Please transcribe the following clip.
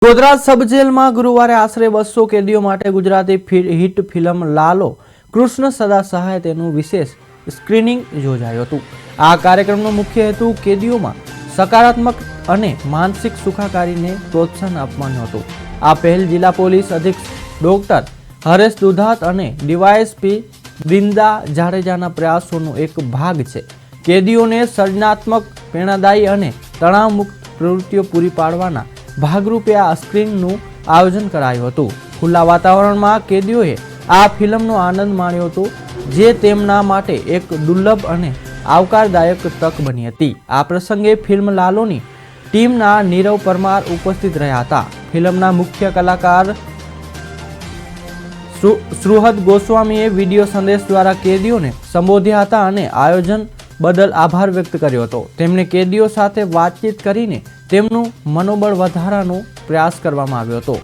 ગોધરા સબ જેલમાં ગુરુવારે આશરે 200 કેદીઓ માટે ગુજરાતી હિટ ફિલ્મ લાલો કૃષ્ણ સદા સહાય તેનું વિશેષ સ્ક્રીનિંગ યોજાયું હતું। આ કાર્યક્રમનો મુખ્ય હેતુ કેદીઓમાં સકારાત્મક અને માનસિક સુખાકારીને પ્રોત્સાહન આપવાનો હતો। આ પહેલ જિલ્લા પોલીસ અધિક્ષક ડોક્ટર હરેશ દુધાત અને ડીવાયએસપી બિંદા જાડેજાના પ્રયાસોનો એક ભાગ છે। કેદીઓને સર્જનાત્મક, પ્રેરણાદાયી અને તણાવમુક્ત પ્રવૃત્તિઓ પૂરી પાડવાના ભાગરૂપે આ સ્ક્રીનિંગનું આયોજન કરાયું હતું। ખુલ્લા વાતાવરણમાં કેદીઓએ આ ફિલ્મનો આનંદ માણ્યો હતો, જે તેમના માટે એક દુર્લભ અને આવકારદાયક તક બની હતી। આ પ્રસંગે ફિલ્મ લાલોની ટીમના નીરવ પરમાર ઉપસ્થિત રહ્યા હતા। ફિલ્મના મુખ્ય કલાકાર સુહૃદ ગોસ્વામીએ વિડીયો સંદેશ દ્વારા કેદીઓને સંબોધ્યા હતા અને આયોજન બદલ આભાર વ્યક્ત કર્યો હતો। તેમણે કેદીઓ સાથે વાતચીત કરીને તેમનું મનોબળ વધારવાનો પ્રયાસ કરવામાં આવ્યો હતો।